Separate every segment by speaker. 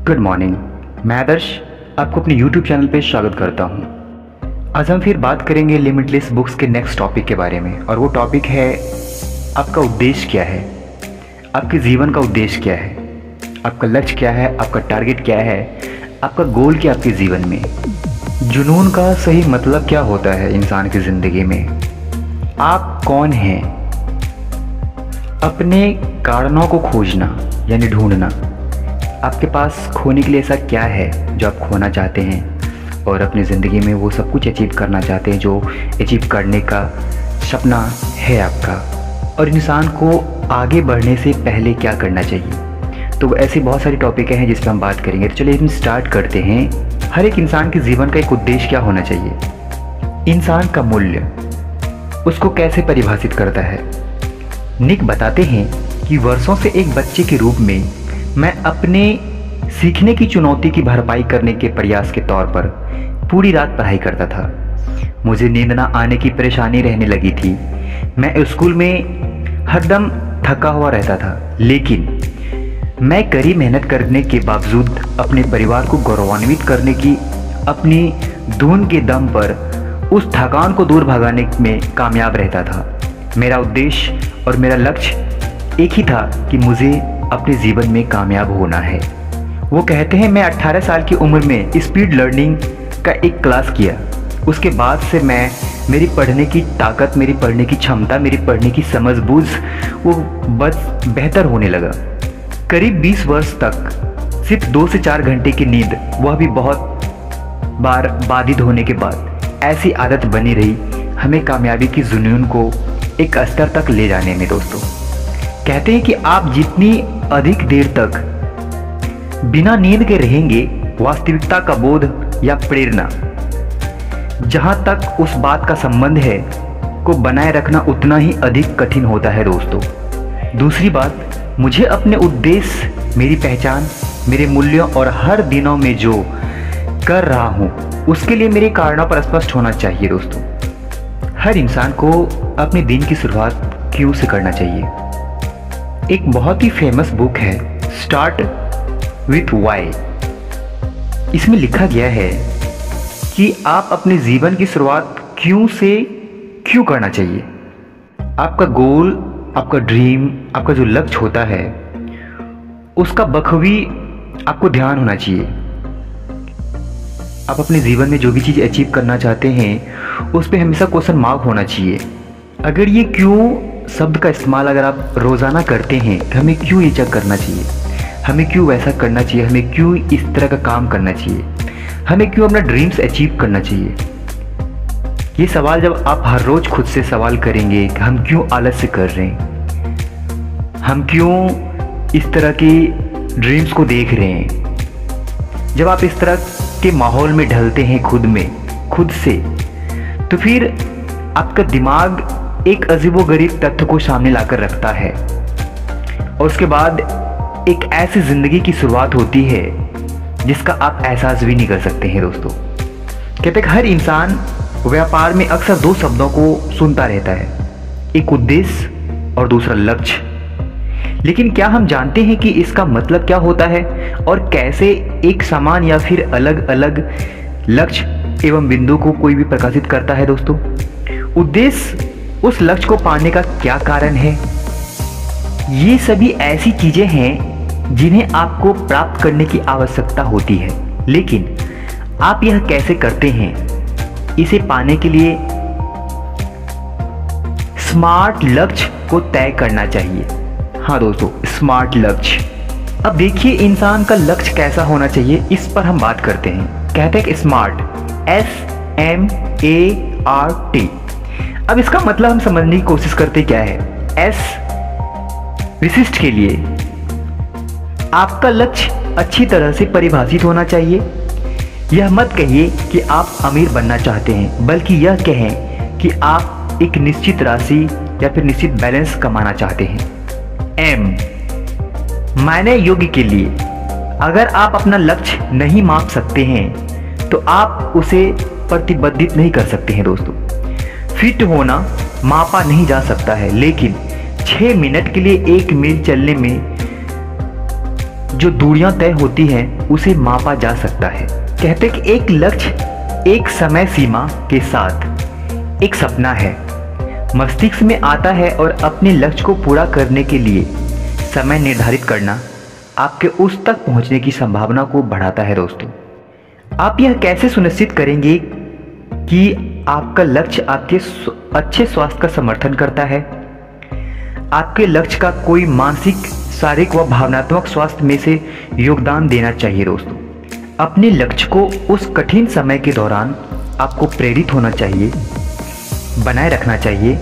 Speaker 1: Good morning. मैं आदर्श आपको अपने YouTube चैनल पे स्वागत करता हूँ। आज हम फिर बात करेंगे लिमिटलेस बुक्स के नेक्स्ट टॉपिक के बारे में, और वो टॉपिक है आपका उद्देश्य क्या है, आपके जीवन का उद्देश्य क्या है, आपका लक्ष्य क्या है, आपका टारगेट क्या है, आपका गोल क्या है आपके जीवन में। जुनून का सही मतलब क्या होता है इंसान की ज़िंदगी में, आप कौन हैं, अपने कारणों को खोजना यानी ढूंढना। आपके पास खोने के लिए ऐसा क्या है जो आप खोना चाहते हैं और अपनी ज़िंदगी में वो सब कुछ अचीव करना चाहते हैं जो अचीव करने का सपना है आपका, और इंसान को आगे बढ़ने से पहले क्या करना चाहिए। तो ऐसी बहुत सारी टॉपिक हैं जिस पर हम बात करेंगे। तो चलिए हम स्टार्ट करते हैं। हर एक इंसान के जीवन का एक उद्देश्य क्या होना चाहिए, इंसान का मूल्य उसको कैसे परिभाषित करता है। निक बताते हैं कि वर्षों से एक बच्चे के रूप में मैं अपने सीखने की चुनौती की भरपाई करने के प्रयास के तौर पर पूरी रात पढ़ाई करता था। मुझे नींद न आने की परेशानी रहने लगी थी। मैं स्कूल में हरदम थका हुआ रहता था, लेकिन मैं कड़ी मेहनत करने के बावजूद अपने परिवार को गौरवान्वित करने की अपनी धुन के दम पर उस थकान को दूर भगाने में कामयाब रहता था। मेरा उद्देश्य और मेरा लक्ष्य एक ही था कि मुझे अपने जीवन में कामयाब होना है। वो कहते हैं मैं 18 साल की उम्र में स्पीड लर्निंग का एक क्लास किया। उसके बाद से मेरी पढ़ने की ताकत, मेरी पढ़ने की क्षमता, मेरी पढ़ने की समझबूझ वो बस बेहतर होने लगा। करीब 20 वर्ष तक सिर्फ 2 से 4 घंटे की नींद, वह भी बहुत बार बाधित होने के बाद ऐसी आदत बनी रही हमें कामयाबी की जुनून को एक स्तर तक ले जाने में। दोस्तों कहते हैं कि आप जितनी अधिक देर तक बिना नींद के रहेंगे, वास्तविकता का बोध या प्रेरणा जहां तक उस बात का संबंध है को बनाए रखना उतना ही अधिक कठिन होता है। दोस्तों दूसरी बात, मुझे अपने उद्देश्य, मेरी पहचान, मेरे मूल्यों और हर दिनों में जो कर रहा हूं उसके लिए मेरे कारणों पर स्पष्ट होना चाहिए। दोस्तों हर इंसान को अपने दिन की शुरुआत क्यों से करना चाहिए। एक बहुत ही फेमस बुक है स्टार्ट विथ वाई। इसमें लिखा गया है कि आप अपने जीवन की शुरुआत क्यों से क्यों करना चाहिए। आपका गोल, आपका ड्रीम, आपका जो लक्ष्य होता है उसका बखूबी आपको ध्यान होना चाहिए। आप अपने जीवन में जो भी चीज़ अचीव करना चाहते हैं उस पर हमेशा क्वेश्चन मार्क होना चाहिए। अगर ये क्यों शब्द का इस्तेमाल अगर आप रोज़ाना करते हैं कि हमें क्यों ये चेक करना चाहिए, हमें क्यों वैसा करना चाहिए, हमें क्यों इस तरह का काम करना चाहिए, हमें क्यों अपना ड्रीम्स अचीव करना चाहिए, ये सवाल जब आप हर रोज़ खुद से सवाल करेंगे कि हम क्यों आलस्य कर रहे हैं, हम क्यों इस तरह की ड्रीम्स को देख रहे हैं, जब आप इस तरह के माहौल में ढलते हैं खुद से, तो फिर आपका दिमाग एक अजीबोगरीब तथ्य को सामने लाकर रखता है, और उसके बाद एक ऐसी ज़िंदगी की शुरुआत होती है जिसका आप एहसास भी नहीं कर सकते हैं। दोस्तों कहते हैं हर इंसान व्यापार में अक्सर 2 शब्दों को सुनता रहता है, एक उद्देश्य और दूसरा लक्ष्य। लेकिन क्या हम जानते हैं कि इसका मतलब क्या होता है और कैसे एक समान या फिर अलग अलग लक्ष्य एवं बिंदु को कोई भी प्रकाशित करता है। दोस्तों उद्देश्य उस लक्ष्य को पाने का क्या कारण है, ये सभी ऐसी चीजें हैं जिन्हें आपको प्राप्त करने की आवश्यकता होती है। लेकिन आप यह कैसे करते हैं, इसे पाने के लिए स्मार्ट लक्ष्य को तय करना चाहिए। हाँ दोस्तों, स्मार्ट लक्ष्य। अब देखिए इंसान का लक्ष्य कैसा होना चाहिए, इस पर हम बात करते हैं। कहते हैं स्मार्ट, SMART। अब इसका मतलब हम समझने की कोशिश करते क्या है। S विशिष्ट के लिए आपका लक्ष्य अच्छी तरह से परिभाषित होना चाहिए। यह मत कहिए कि आप अमीर बनना चाहते हैं, बल्कि यह कहें कि आप एक निश्चित राशि या फिर निश्चित बैलेंस कमाना चाहते हैं। M मायने योग्य के लिए, अगर आप अपना लक्ष्य नहीं माप सकते हैं तो आप उसे प्रतिबद्धित नहीं कर सकते हैं। दोस्तों फिट होना मापा नहीं जा सकता है, लेकिन 6 मिनट के लिए 1 मील चलने में जो दूरियां तय होती हैं उसे मापा जा सकता है। कहते कि एक लक्ष्य एक समय सीमा के साथ एक सपना है, मस्तिष्क में आता है और अपने लक्ष्य को पूरा करने के लिए समय निर्धारित करना आपके उस तक पहुंचने की संभावना को बढ़ाता है। दोस्तों, आप यह कैसे सुनिश्चित करेंगे कि आपका लक्ष्य आपके अच्छे स्वास्थ्य का समर्थन करता है? आपके लक्ष्य का कोई मानसिक, शारीरिक व भावनात्मक स्वास्थ्य में से योगदान देना चाहिए। दोस्तों, अपने लक्ष्य को उस कठिन समय के दौरान आपको प्रेरित होना चाहिए, बनाए रखना चाहिए।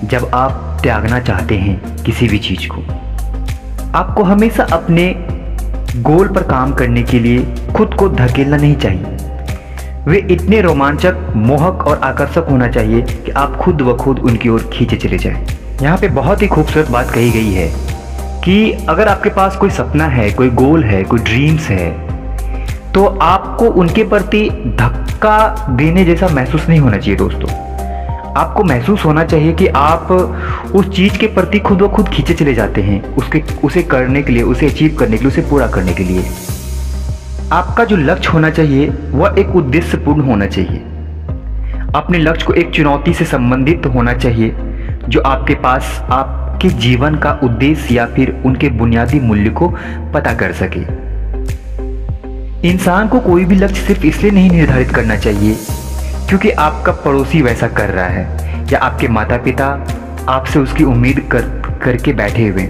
Speaker 1: जब आप त्यागना चाहते हैं किसी भी चीज़ को, आपको हमेशा अपने गोल पर काम करने के लिए खुद को धकेलना नहीं चाहिए। वे इतने रोमांचक, मोहक और आकर्षक होना चाहिए कि आप खुद ब खुद उनकी ओर खींचे चले जाएं। यहाँ पे बहुत ही खूबसूरत बात कही गई है कि अगर आपके पास कोई सपना है, कोई गोल है, कोई ड्रीम्स है, तो आपको उनके प्रति धक्का देने जैसा महसूस नहीं होना चाहिए। दोस्तों, आपको महसूस होना चाहिए कि आप उस चीज़ के प्रति खुद ब खुद खींचे चले जाते हैं, उसे करने के लिए, उसे अचीव करने के लिए, उसे पूरा करने के लिए। आपका जो लक्ष्य होना चाहिए वह एक उद्देश्यपूर्ण होना चाहिए। अपने लक्ष्य को एक चुनौती से संबंधित होना चाहिए जो आपके पास आपके जीवन का उद्देश्य या फिर उनके बुनियादी मूल्य को पता कर सके। इंसान को कोई भी लक्ष्य सिर्फ इसलिए नहीं निर्धारित करना चाहिए क्योंकि आपका पड़ोसी वैसा कर रहा है या आपके माता पिता आपसे उसकी उम्मीद करके बैठे हुए।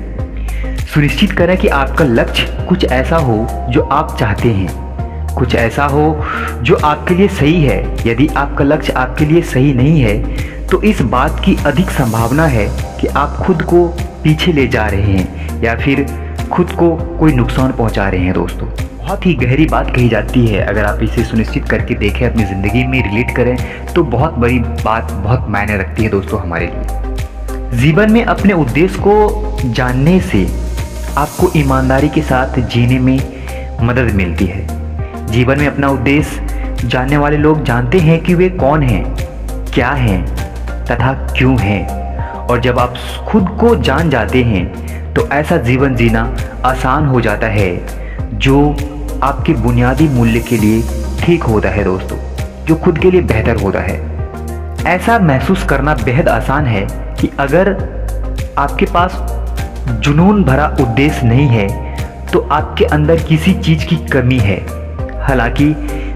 Speaker 1: सुनिश्चित करें कि आपका लक्ष्य कुछ ऐसा हो जो आप चाहते हैं, कुछ ऐसा हो जो आपके लिए सही है। यदि आपका लक्ष्य आपके लिए सही नहीं है तो इस बात की अधिक संभावना है कि आप खुद को पीछे ले जा रहे हैं या फिर खुद को कोई नुकसान पहुंचा रहे हैं। दोस्तों, बहुत ही गहरी बात कही जाती है। अगर आप इसे सुनिश्चित करके देखें, अपनी ज़िंदगी में रिलेट करें, तो बहुत बड़ी बात, बहुत मायने रखती है दोस्तों हमारे लिए। जीवन में अपने उद्देश्य को जानने से आपको ईमानदारी के साथ जीने में मदद मिलती है। जीवन में अपना उद्देश्य जानने वाले लोग जानते हैं कि वे कौन हैं, क्या हैं तथा क्यों हैं। और जब आप खुद को जान जाते हैं तो ऐसा जीवन जीना आसान हो जाता है जो आपके बुनियादी मूल्य के लिए ठीक होता है। दोस्तों, जो खुद के लिए बेहतर होता है। ऐसा महसूस करना बेहद आसान है कि अगर आपके पास जुनून भरा उद्देश्य नहीं है तो आपके अंदर किसी चीज़ की कमी है। हालांकि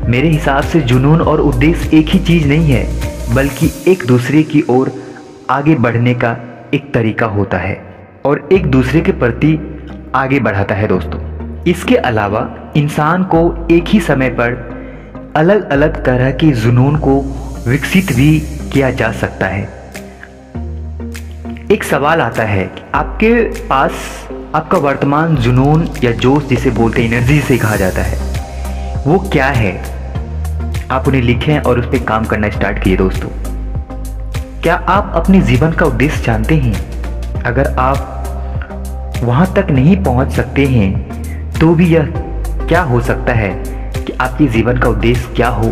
Speaker 1: मेरे हिसाब से जुनून और उद्देश्य एक ही चीज़ नहीं है, बल्कि एक दूसरे की ओर आगे बढ़ने का एक तरीका होता है और एक दूसरे के प्रति आगे बढ़ाता है। दोस्तों, इसके अलावा इंसान को एक ही समय पर अलग अलग तरह के जुनून को विकसित भी किया जा सकता है। एक सवाल आता है कि आपके पास आपका वर्तमान जुनून या जोश, जिसे बोलते हैं एनर्जी से कहा जाता है, वो क्या है? आप उन्हें लिखें और उस पर काम करना स्टार्ट कीजिए। दोस्तों, क्या आप अपने जीवन का उद्देश्य जानते हैं? अगर आप वहाँ तक नहीं पहुँच सकते हैं तो भी यह क्या हो सकता है कि आपके जीवन का उद्देश्य क्या हो?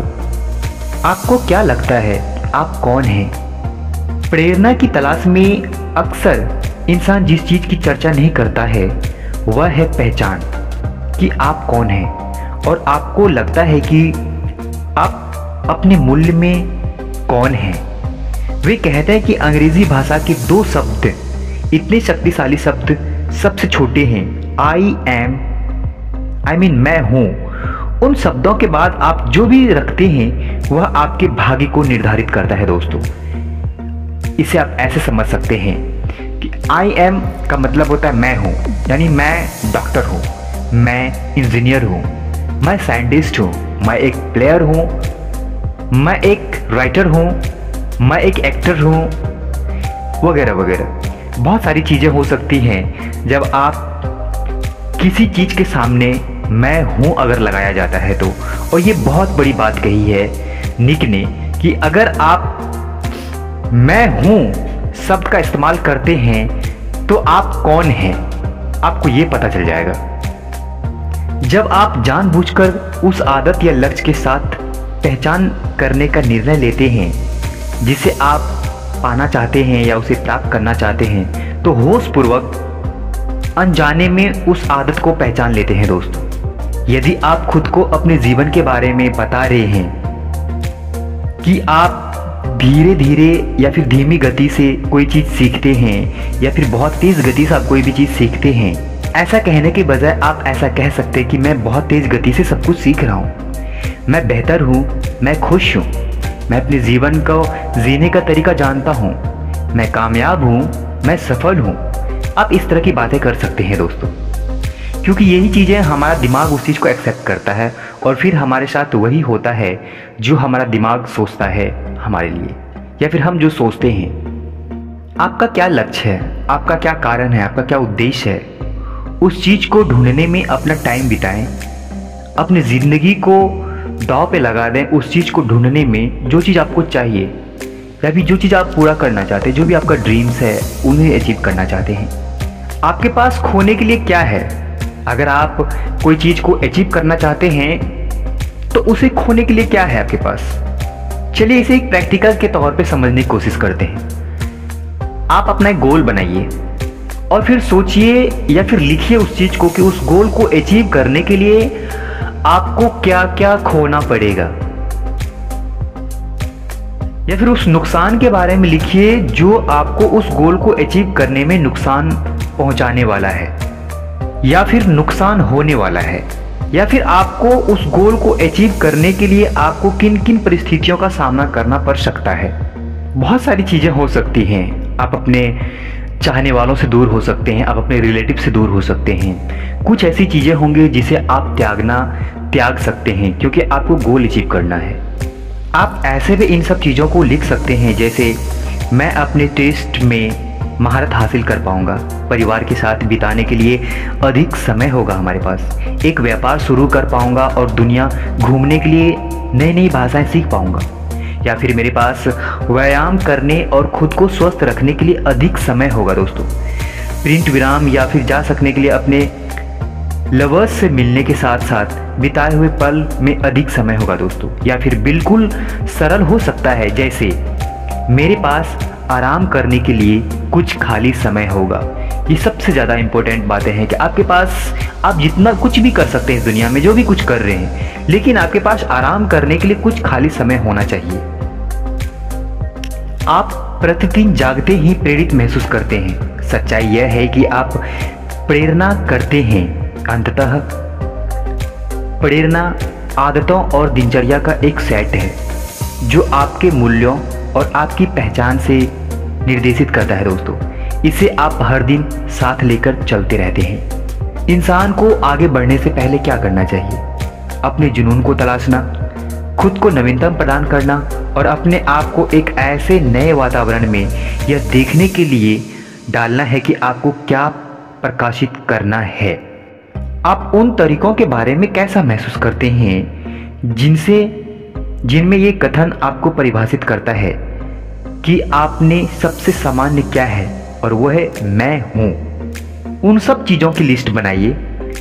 Speaker 1: आपको क्या लगता है आप कौन हैं? प्रेरणा की तलाश में अक्सर इंसान जिस चीज़ की चर्चा नहीं करता है वह है पहचान, कि आप कौन हैं और आपको लगता है कि आप अपने मूल्य में कौन हैं। वे कहते हैं कि अंग्रेजी भाषा के दो शब्द, इतने शक्तिशाली शब्द, सबसे छोटे हैं। आई मीन मैं हूँ। उन शब्दों के बाद आप जो भी रखते हैं वह आपके भाग्य को निर्धारित करता है। दोस्तों, इसे आप ऐसे समझ सकते हैं कि आई एम का मतलब होता है मैं हूँ, यानी मैं डॉक्टर हूँ, मैं इंजीनियर हूँ, मैं साइंटिस्ट हूँ, मैं एक प्लेयर हूँ, मैं एक राइटर हूँ, मैं एक एक्टर हूँ, वगैरह वगैरह। बहुत सारी चीज़ें हो सकती हैं जब आप किसी चीज़ के सामने मैं हूँ अगर लगाया जाता है तो। और ये बहुत बड़ी बात कही है निक ने कि अगर आप मैं हूँ शब्द का इस्तेमाल करते हैं तो आप कौन हैं आपको ये पता चल जाएगा। जब आप जानबूझकर उस आदत या लक्ष्य के साथ पहचान करने का निर्णय लेते हैं जिसे आप पाना चाहते हैं या उसे प्राप्त करना चाहते हैं, तो होशपूर्वक अनजाने में उस आदत को पहचान लेते हैं दोस्तों। यदि आप खुद को अपने जीवन के बारे में बता रहे हैं कि आप धीरे धीरे या फिर धीमी गति से कोई चीज़ सीखते हैं या फिर बहुत तेज़ गति से आप कोई भी चीज़ सीखते हैं, ऐसा कहने के बजाय आप ऐसा कह सकते हैं कि मैं बहुत तेज़ गति से सब कुछ सीख रहा हूँ, मैं बेहतर हूँ, मैं खुश हूँ, मैं अपने जीवन को जीने का तरीका जानता हूँ, मैं कामयाब हूँ, मैं सफल हूँ। आप इस तरह की बातें कर सकते हैं दोस्तों, क्योंकि यही चीज़ें हमारा दिमाग उस चीज़ को एक्सेप्ट करता है और फिर हमारे साथ वही होता है जो हमारा दिमाग सोचता है हमारे लिए, या फिर हम जो सोचते हैं। आपका क्या लक्ष्य है, आपका क्या कारण है, आपका क्या उद्देश्य है, उस चीज़ को ढूंढने में अपना टाइम बिताएं, अपनी ज़िंदगी को दांव पे लगा दें उस चीज़ को ढूंढने में जो चीज़ आपको चाहिए या फिर जो चीज़ आप पूरा करना चाहते हैं, जो भी आपका ड्रीम्स है उन्हें अचीव करना चाहते हैं। आपके पास खोने के लिए क्या है? अगर आप कोई चीज़ को अचीव करना चाहते हैं तो उसे खोने के लिए क्या है आपके पास? चलिए इसे एक प्रैक्टिकल के तौर पे समझने की कोशिश करते हैं। आप अपना एक गोल बनाइए और फिर सोचिए या फिर लिखिए उस चीज़ को कि उस गोल को अचीव करने के लिए आपको क्या क्या खोना पड़ेगा, या फिर उस नुकसान के बारे में लिखिए जो आपको उस गोल को अचीव करने में नुकसान पहुंचाने वाला है या फिर नुकसान होने वाला है, या फिर आपको उस गोल को अचीव करने के लिए आपको किन किन परिस्थितियों का सामना करना पड़ सकता है। बहुत सारी चीज़ें हो सकती हैं। आप अपने चाहने वालों से दूर हो सकते हैं, आप अपने रिलेटिव से दूर हो सकते हैं। कुछ ऐसी चीज़ें होंगी जिसे आप त्याग सकते हैं क्योंकि आपको गोल अचीव करना है। आप ऐसे भी इन सब चीज़ों को लिख सकते हैं, जैसे मैं अपने टेस्ट में महारत हासिल कर पाऊंगा, परिवार के साथ बिताने के लिए अधिक समय होगा हमारे पास, एक व्यापार शुरू कर पाऊंगा और दुनिया घूमने के लिए नई नई भाषाएं सीख पाऊंगा, या फिर मेरे पास व्यायाम करने और खुद को स्वस्थ रखने के लिए अधिक समय होगा दोस्तों, प्रिंट विराम या फिर जा सकने के लिए अपने लवर्स से मिलने के साथ साथ बिताए हुए पल में अधिक समय होगा दोस्तों। या फिर बिल्कुल सरल हो सकता है, जैसे मेरे पास आराम करने के लिए कुछ खाली समय होगा। ये सबसे ज़्यादा इम्पोर्टेंट बातें हैं कि आपके पास आप जितना कुछ भी कर सकते हैं दुनिया में, जो भी कुछ कर रहे हैं, लेकिन आपके पास आराम करने के लिए कुछ खाली समय होना चाहिए। आप प्रतिदिन जागते ही प्रेरित महसूस करते हैं। सच्चाई यह है कि आप प्रेरणा करते हैं। अंततः प्रेरणा आदतों और दिनचर्या का एक सेट है जो आपके मूल्यों और आपकी पहचान से निर्देशित करता है दोस्तों। इसे आप हर दिन साथ लेकर चलते रहते हैं। इंसान को आगे बढ़ने से पहले क्या करना चाहिए? अपने जुनून को तलाशना, खुद को नवीनतम प्रदान करना और अपने आप को एक ऐसे नए वातावरण में यह देखने के लिए डालना है कि आपको क्या प्रकाशित करना है। आप उन तरीकों के बारे में कैसा महसूस करते हैं जिनमें ये कथन आपको परिभाषित करता है कि आपने सबसे सामान्य क्या है, और वह है मैं हूँ। उन सब चीज़ों की लिस्ट बनाइए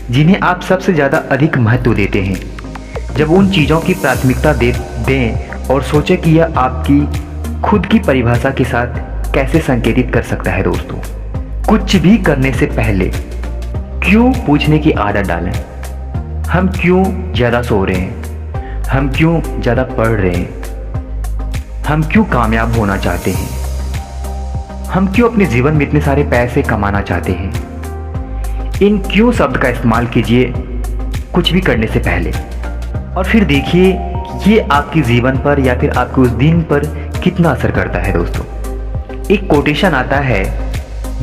Speaker 1: जिन्हें आप सबसे ज़्यादा अधिक महत्व देते हैं। जब उन चीज़ों की प्राथमिकता दें और सोचें कि यह आपकी खुद की परिभाषा के साथ कैसे संकेतित कर सकता है दोस्तों। कुछ भी करने से पहले क्यों पूछने की आदत डालें। हम क्यों ज़्यादा सो रहे हैं, हम क्यों ज़्यादा पढ़ रहे हैं, हम क्यों कामयाब होना चाहते हैं, हम क्यों अपने जीवन में इतने सारे पैसे कमाना चाहते हैं। इन क्यों शब्द का इस्तेमाल कीजिए कुछ भी करने से पहले, और फिर देखिए ये आपके जीवन पर या फिर आपके उस दिन पर कितना असर करता है दोस्तों। एक कोटेशन आता है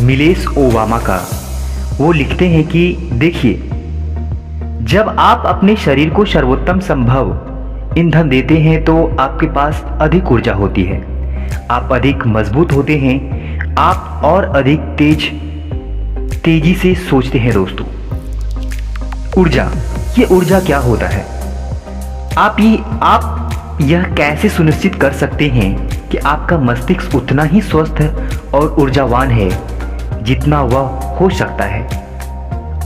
Speaker 1: मिलेश ओबामा का। वो लिखते हैं कि देखिए, जब आप अपने शरीर को सर्वोत्तम संभव ईंधन देते हैं तो आपके पास अधिक ऊर्जा होती है, आप अधिक मजबूत होते हैं, आप और अधिक तेजी से सोचते हैं दोस्तों। ऊर्जा, ये ऊर्जा क्या होता है? आप यह कैसे सुनिश्चित कर सकते हैं कि आपका मस्तिष्क उतना ही स्वस्थ और ऊर्जावान है जितना वह हो सकता है?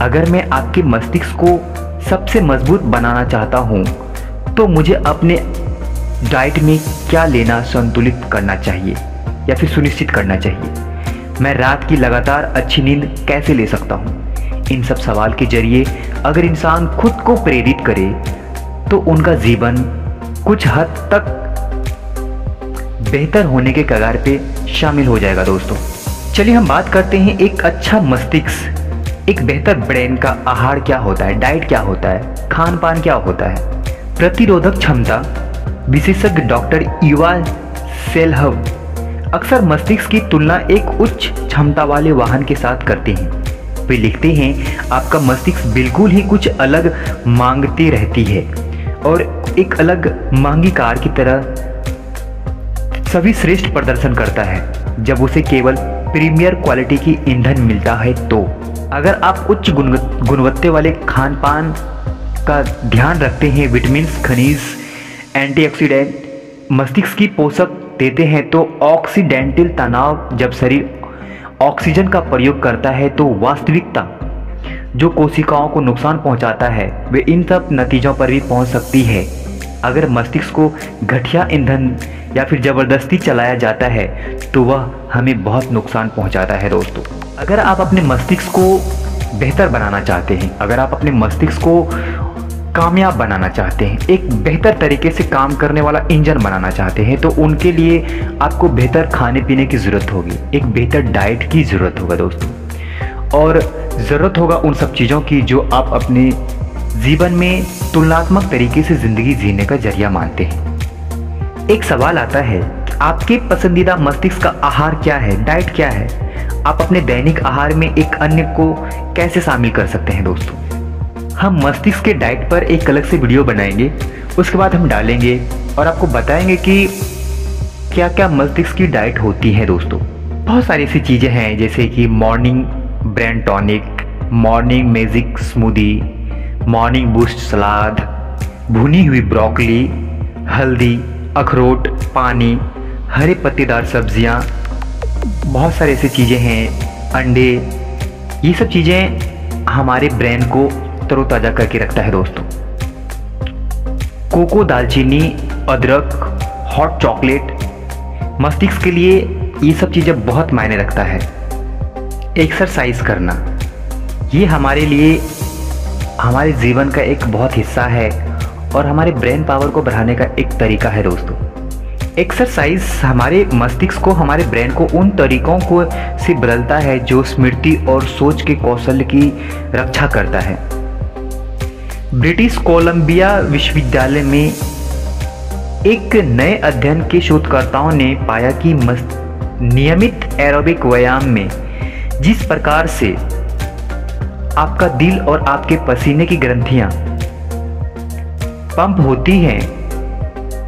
Speaker 1: अगर मैं आपके मस्तिष्क को सबसे मजबूत बनाना चाहता हूँ तो मुझे अपने डाइट में क्या लेना संतुलित करना चाहिए या फिर सुनिश्चित करना चाहिए? मैं रात की लगातार अच्छी नींद कैसे ले सकता हूँ? इन सब सवाल के जरिए अगर इंसान खुद को प्रेरित करे तो उनका जीवन कुछ हद तक बेहतर होने के कगार पे शामिल हो जाएगा दोस्तों। चलिए हम बात करते हैं एक अच्छा मस्तिष्क, एक बेहतर ब्रेन का आहार क्या होता है, डाइट क्या होता है, खान पान क्या होता है। प्रतिरोधक क्षमता विशेषज्ञ डॉक्टर युवा सेल्हव अक्सर मस्तिष्क की तुलना एक उच्च क्षमता वाले वाहन के साथ करते हैं। वे लिखते हैं आपका मस्तिष्क बिल्कुल ही कुछ अलग मांगती रहती है और एक अलग महंगी कार की तरह सभी श्रेष्ठ प्रदर्शन करता है जब उसे केवल प्रीमियर क्वालिटी की ईंधन मिलता है। तो अगर आप उच्च गुणवत्ता वाले खान पान का ध्यान रखते हैं, विटामिन, खनिज, एंटीऑक्सीडेंट मस्तिष्क की पोषक देते हैं, तो ऑक्सीडेंटल तनाव जब शरीर ऑक्सीजन का प्रयोग करता है तो वास्तविकता जो कोशिकाओं को नुकसान पहुंचाता है वे इन सब नतीजों पर भी पहुंच सकती है। अगर मस्तिष्क को घटिया ईंधन या फिर ज़बरदस्ती चलाया जाता है तो वह हमें बहुत नुकसान पहुंचाता है दोस्तों। अगर आप अपने मस्तिष्क को बेहतर बनाना चाहते हैं, अगर आप अपने मस्तिष्क को कामयाब बनाना चाहते हैं, एक बेहतर तरीके से काम करने वाला इंजन बनाना चाहते हैं, तो उनके लिए आपको बेहतर खाने पीने की ज़रूरत होगी, एक बेहतर डाइट की ज़रूरत होगा दोस्तों, और ज़रूरत होगा उन सब चीज़ों की जो आप अपने जीवन में तुलनात्मक तरीके से ज़िंदगी जीने का जरिया मानते हैं। एक सवाल आता है, आपके पसंदीदा मस्तिष्क का आहार क्या है, डाइट क्या है? आप अपने दैनिक आहार में एक अन्य को कैसे शामिल कर सकते हैं दोस्तों? हम मस्तिष्क के डाइट पर एक अलग से वीडियो बनाएंगे, उसके बाद हम डालेंगे और आपको बताएंगे कि क्या क्या मस्तिष्क की डाइट होती है दोस्तों। बहुत सारी ऐसी चीज़ें हैं जैसे कि morning brain tonic, morning magic smoothie, morning boost salad, भुनी हुई ब्रोकली, हल्दी, अखरोट, पानी, हरे पत्तेदार सब्जियां, बहुत सारी ऐसी चीज़ें हैं, अंडे। ये सब चीज़ें हमारे ब्रेन को तरोताज़ा करके रखता है दोस्तों। कोको, दालचीनी, अदरक, हॉट चॉकलेट मस्तिष्क के लिए ये सब चीज़ें बहुत मायने रखता है। एक्सरसाइज करना ये हमारे लिए हमारे जीवन का एक बहुत हिस्सा है और हमारे ब्रेन पावर को बढ़ाने का एक तरीका है दोस्तों। एक्सरसाइज हमारे मस्तिष्क को, हमारे ब्रेन को उन तरीकों को से बदलता है जो स्मृति और सोच के कौशल की रक्षा करता है। ब्रिटिश कोलंबिया विश्वविद्यालय में एक नए अध्ययन के शोधकर्ताओं ने पाया कि नियमित एरोबिक व्यायाम में जिस प्रकार से आपका दिल और आपके पसीने की ग्रंथियां पंप होती हैं,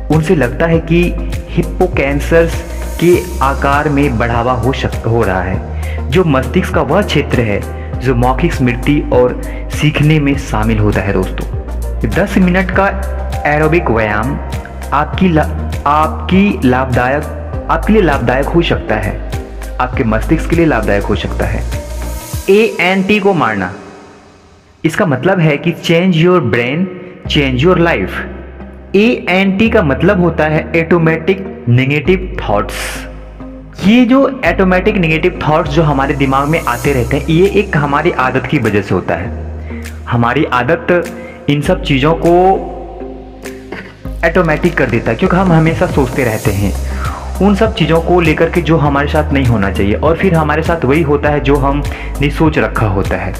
Speaker 1: उनसे लगता है कि हिप्पोकैम्पस के आकार में बढ़ावा हो रहा है, जो मस्तिष्क का वह क्षेत्र है जो मौखिक स्मृति और सीखने में शामिल होता है दोस्तों। 10 मिनट का एरोबिक व्यायाम आपके लिए लाभदायक हो सकता है, आपके मस्तिष्क के लिए लाभदायक हो सकता है। ANT को मारना, इसका मतलब है कि change your brain change your life. ANT का मतलब होता है ऑटोमेटिक नेगेटिव थॉट्स। ये जो ऑटोमेटिक नेगेटिव थॉट्स जो हमारे दिमाग में आते रहते हैं, ये एक हमारी आदत की वजह से होता है। हमारी आदत इन सब चीज़ों को ऑटोमेटिक कर देता है क्योंकि हम हमेशा सोचते रहते हैं उन सब चीज़ों को लेकर के जो हमारे साथ नहीं होना चाहिए, और फिर हमारे साथ वही होता है जो हमने सोच रखा होता है।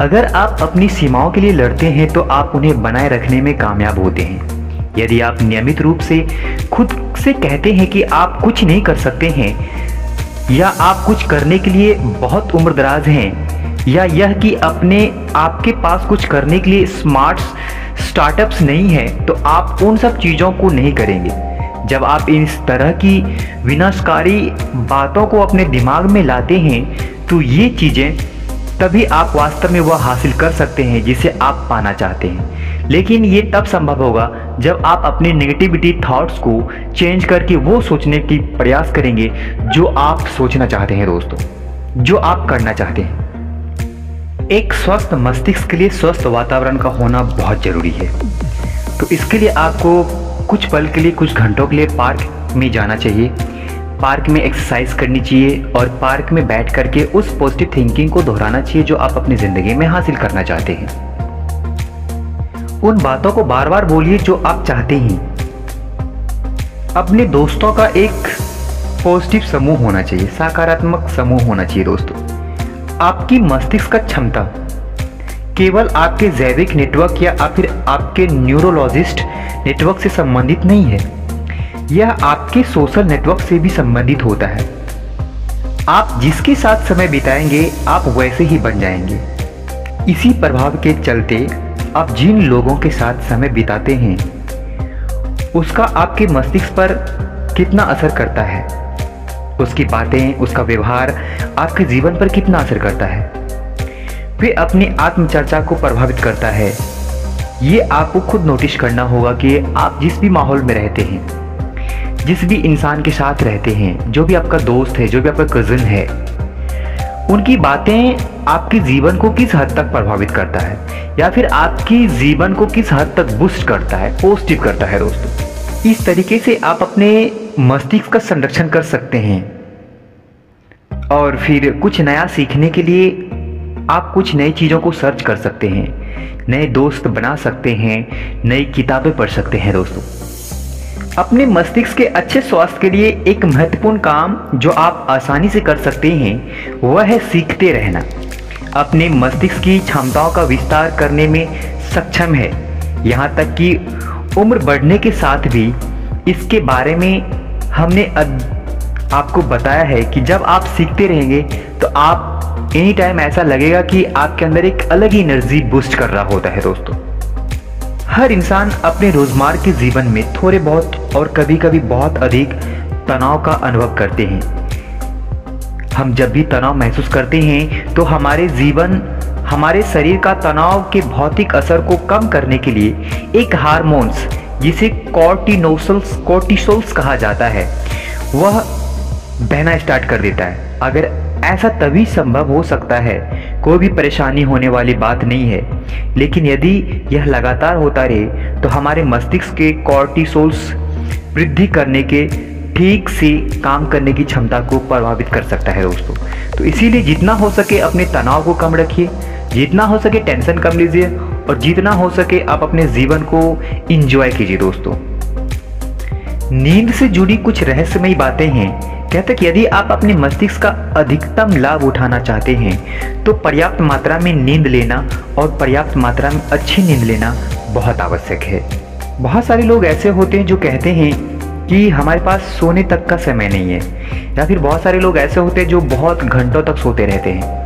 Speaker 1: अगर आप अपनी सीमाओं के लिए लड़ते हैं तो आप उन्हें बनाए रखने में कामयाब होते हैं। यदि आप नियमित रूप से खुद से कहते हैं कि आप कुछ नहीं कर सकते हैं, या आप कुछ करने के लिए बहुत उम्रदराज हैं, या यह कि आपके पास कुछ करने के लिए स्टार्टअप्स नहीं है, तो आप उन सब चीज़ों को नहीं करेंगे। जब आप इस तरह की विनाशकारी बातों को अपने दिमाग में लाते हैं तो ये चीज़ें तभी आप वास्तव में वह हासिल कर सकते हैं जिसे आप पाना चाहते हैं। लेकिन ये तब संभव होगा जब आप अपने नेगेटिविटी थॉट्स को चेंज करके वो सोचने की प्रयास करेंगे जो आप सोचना चाहते हैं दोस्तों, जो आप करना चाहते हैं। एक स्वस्थ मस्तिष्क के लिए स्वस्थ वातावरण का होना बहुत ज़रूरी है। तो इसके लिए आपको कुछ पल के लिए, कुछ घंटों के लिए पार्क में जाना चाहिए। पार्क में एक्सरसाइज करनी चाहिए और पार्क में बैठ करके उस पॉजिटिव थिंकिंग को दोहराना चाहिए जो आप अपनी ज़िंदगी में हासिल करना चाहते हैं। उन बातों को बार बार बोलिए जो आप चाहते हैं। अपने दोस्तों का एक पॉजिटिव समूह होना चाहिए, सकारात्मक समूह होना चाहिए। दोस्तों, आपकी मस्तिष्क का क्षमता केवल आपके जैविक नेटवर्क या फिर आपके न्यूरोलॉजिस्ट नेटवर्क से संबंधित नहीं है, यह आपके सोशल नेटवर्क से भी संबंधित होता है। आप जिसके साथ समय बिताएंगे आप वैसे ही बन जाएंगे। इसी प्रभाव के चलते आप जिन लोगों के साथ समय बिताते हैं उसका आपके मस्तिष्क पर कितना असर करता है, उसकी बातें, उसका व्यवहार आपके जीवन पर कितना असर करता है, फिर अपनी आत्मचर्चा को प्रभावित करता है। ये आपको खुद नोटिस करना होगा कि आप जिस भी माहौल में रहते हैं, जिस भी इंसान के साथ रहते हैं, जो भी आपका दोस्त है, जो भी आपका कज़न है, उनकी बातें आपके जीवन को किस हद तक प्रभावित करता है या फिर आपकी जीवन को किस हद तक बूस्ट करता है, पॉजिटिव करता है। दोस्तों, इस तरीके से आप अपने मस्तिष्क का संरक्षण कर सकते हैं और फिर कुछ नया सीखने के लिए आप कुछ नई चीज़ों को सर्च कर सकते हैं, नए दोस्त बना सकते हैं, नई किताबें पढ़ सकते हैं। दोस्तों, अपने मस्तिष्क के अच्छे स्वास्थ्य के लिए एक महत्वपूर्ण काम जो आप आसानी से कर सकते हैं वह है सीखते रहना। अपने मस्तिष्क की क्षमताओं का विस्तार करने में सक्षम है, यहाँ तक कि उम्र बढ़ने के साथ भी। इसके बारे में हमने आपको बताया है कि जब आप सीखते रहेंगे तो आप एनी टाइम ऐसा लगेगा कि आपके अंदर एक अलग ही एनर्जी बूस्ट कर रहा होता है। दोस्तों, हर इंसान अपने रोजमर्रा के जीवन में थोड़े बहुत और कभी कभी बहुत अधिक तनाव का अनुभव करते हैं। हम जब भी तनाव महसूस करते हैं तो हमारे शरीर का तनाव के भौतिक असर को कम करने के लिए एक हार्मोन्स जिसे कॉर्टिसोल्स कहा जाता है वह बहना स्टार्ट कर देता है। अगर ऐसा तभी संभव हो सकता है, कोई भी परेशानी होने वाली बात नहीं है, लेकिन यदि यह लगातार होता रहे तो हमारे मस्तिष्क के कॉर्टिसोल्स वृद्धि करने के ठीक से काम करने की क्षमता को प्रभावित कर सकता है। दोस्तों, तो इसीलिए जितना हो सके अपने तनाव को कम रखिए, जितना हो सके टेंशन कम लीजिए और जितना हो सके आप अपने जीवन को एंजॉय कीजिए। दोस्तों, नींद से जुड़ी कुछ रहस्यमयी बातें हैं। कहते कि यदि आप अपने मस्तिष्क का अधिकतम लाभ उठाना चाहते हैं तो पर्याप्त मात्रा में नींद लेना और पर्याप्त मात्रा में अच्छी नींद लेना बहुत आवश्यक है। बहुत सारे लोग ऐसे होते हैं जो कहते हैं कि हमारे पास सोने तक का समय नहीं है, या फिर बहुत सारे लोग ऐसे होते हैं जो बहुत घंटों तक सोते रहते हैं।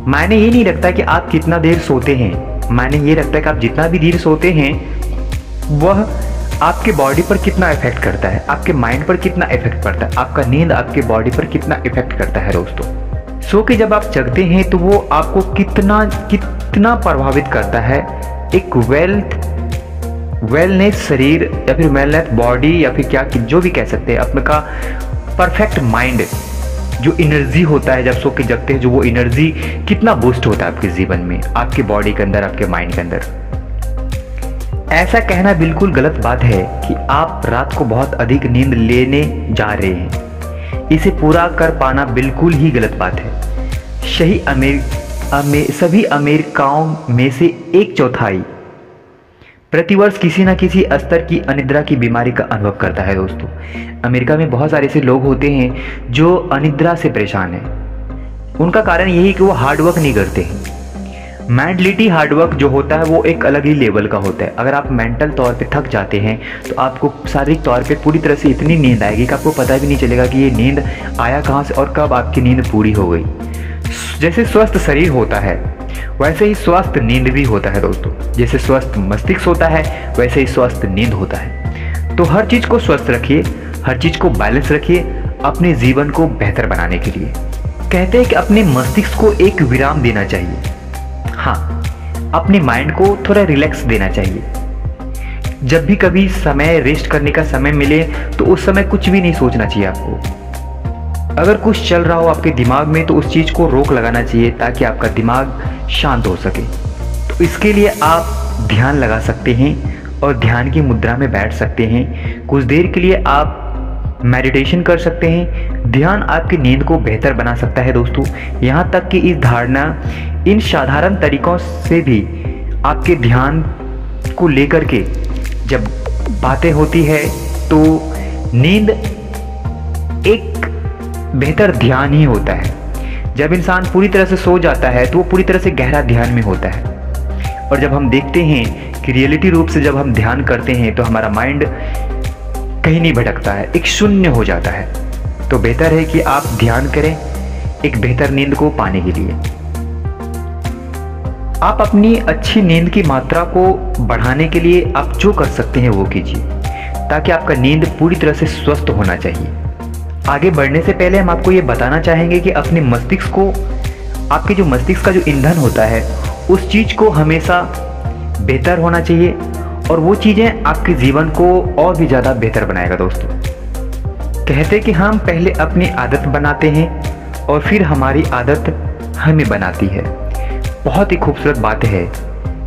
Speaker 1: मायने ये नहीं रखता कि आप कितना देर सोते हैं, मायने ये रखता है कि आप जितना भी देर सोते हैं वह आपके बॉडी पर कितना इफेक्ट करता है, आपके माइंड पर कितना इफेक्ट पड़ता है, आपका नींद आपके बॉडी पर कितना इफेक्ट करता है। दोस्तों, सो के जब आप जगते हैं तो वो आपको कितना प्रभावित करता है। एक वेलनेस शरीर या फिर वेलनेस बॉडी या फिर क्या जो भी कह सकते हैं, अपने का परफेक्ट माइंड, जो एनर्जी होता है जब सो के जगते हैं, जो वो एनर्जी कितना बूस्ट होता है आपके जीवन में, आपके बॉडी के अंदर, आपके माइंड के अंदर। ऐसा कहना बिल्कुल गलत बात है कि आप रात को बहुत अधिक नींद लेने जा रहे हैं। इसे पूरा कर पाना बिल्कुल ही गलत बात है। सभी अमेरिकाओं में से 1/4 प्रतिवर्ष किसी न किसी स्तर की अनिद्रा की बीमारी का अनुभव करता है। दोस्तों, अमेरिका में बहुत सारे ऐसे लोग होते हैं जो अनिद्रा से परेशान हैं। उनका कारण यही कि वो हार्डवर्क नहीं करते हैं। मेंटलिटी हार्डवर्क जो होता है वो एक अलग ही लेवल का होता है। अगर आप मेंटल तौर पे थक जाते हैं तो आपको शारीरिक तौर पे पूरी तरह से इतनी नींद आएगी कि आपको पता भी नहीं चलेगा कि ये नींद आया कहाँ से और कब आपकी नींद पूरी हो गई। जैसे स्वस्थ शरीर होता है वैसे ही स्वस्थ नींद भी होता है। दोस्तों, जैसे स्वस्थ मस्तिष्क होता है वैसे ही स्वस्थ नींद होता है। तो हर चीज़ को स्वस्थ रखिए, हर चीज़ को बैलेंस रखिए अपने जीवन को बेहतर बनाने के लिए। कहते हैं कि अपने मस्तिष्क को एक विराम देना चाहिए। हाँ, अपने माइंड को थोड़ा रिलैक्स देना चाहिए। जब भी कभी समय रेस्ट करने का समय मिले तो उस समय कुछ भी नहीं सोचना चाहिए आपको। अगर कुछ चल रहा हो आपके दिमाग में तो उस चीज़ को रोक लगाना चाहिए ताकि आपका दिमाग शांत हो सके। तो इसके लिए आप ध्यान लगा सकते हैं और ध्यान की मुद्रा में बैठ सकते हैं। कुछ देर के लिए आप मेडिटेशन कर सकते हैं। ध्यान आपकी नींद को बेहतर बना सकता है दोस्तों। यहाँ तक कि इस धारणा, इन साधारण तरीकों से भी आपके ध्यान को लेकर के जब बातें होती है तो नींद एक बेहतर ध्यान ही होता है। जब इंसान पूरी तरह से सो जाता है तो वो पूरी तरह से गहरा ध्यान में होता है। और जब हम देखते हैं कि रियलिटी रूप से जब हम ध्यान करते हैं तो हमारा माइंड कहीं नहीं भटकता है, एक शून्य हो जाता है। तो बेहतर है कि आप ध्यान करें एक बेहतर नींद को पाने के लिए। आप अपनी अच्छी नींद की मात्रा को बढ़ाने के लिए आप जो कर सकते हैं वो कीजिए, ताकि आपका नींद पूरी तरह से स्वस्थ होना चाहिए। आगे बढ़ने से पहले हम आपको ये बताना चाहेंगे कि अपने मस्तिष्क को, आपके जो मस्तिष्क का जो ईंधन होता है, उस चीज़ को हमेशा बेहतर होना चाहिए और वो चीज़ें आपके जीवन को और भी ज़्यादा बेहतर बनाएगा दोस्तों। कहते कि हम पहले अपनी आदत बनाते हैं और फिर हमारी आदत हमें बनाती है। बहुत ही खूबसूरत बात है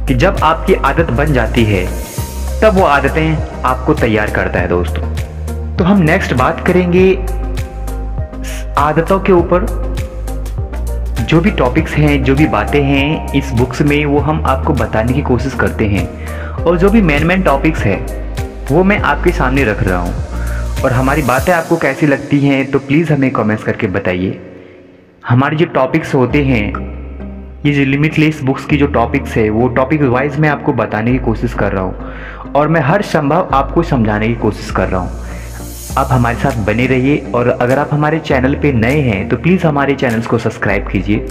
Speaker 1: कि जब आपकी आदत बन जाती है तब वो आदतें आपको तैयार करता है दोस्तों। तो हम नेक्स्ट बात करेंगे आदतों के ऊपर। जो भी टॉपिक्स हैं, जो भी बातें हैं इस बुक्स में, वो हम आपको बताने की कोशिश करते हैं। और जो भी मेन टॉपिक्स हैं वो मैं आपके सामने रख रहा हूँ। और हमारी बातें आपको कैसी लगती हैं तो प्लीज़ हमें कमेंट्स करके बताइए। हमारे जो टॉपिक्स होते हैं, ये जो लिमिटलेस बुक्स की जो टॉपिक्स है, वो टॉपिक वाइज मैं आपको बताने की कोशिश कर रहा हूँ और मैं हर संभव आपको समझाने की कोशिश कर रहा हूँ। आप हमारे साथ बने रहिए। और अगर आप हमारे चैनल पे नए हैं तो प्लीज़ हमारे चैनल्स को सब्सक्राइब कीजिए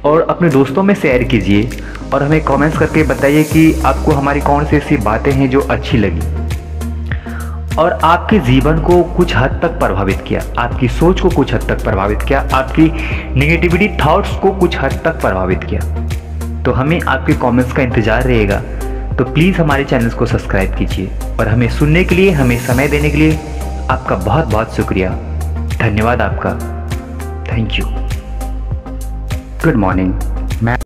Speaker 1: और अपने दोस्तों में शेयर कीजिए और हमें कमेंट्स करके बताइए कि आपको हमारी कौन सी ऐसी बातें हैं जो अच्छी लगी और आपके जीवन को कुछ हद तक प्रभावित किया, आपकी सोच को कुछ हद तक प्रभावित किया, आपकी नेगेटिविटी थॉट्स को कुछ हद तक प्रभावित किया। तो हमें आपके कमेंट्स का इंतज़ार रहेगा। तो प्लीज़ हमारे चैनल्स को सब्सक्राइब कीजिए और हमें सुनने के लिए, हमें समय देने के लिए आपका बहुत बहुत शुक्रिया। धन्यवाद आपका। Thank you. Good morning.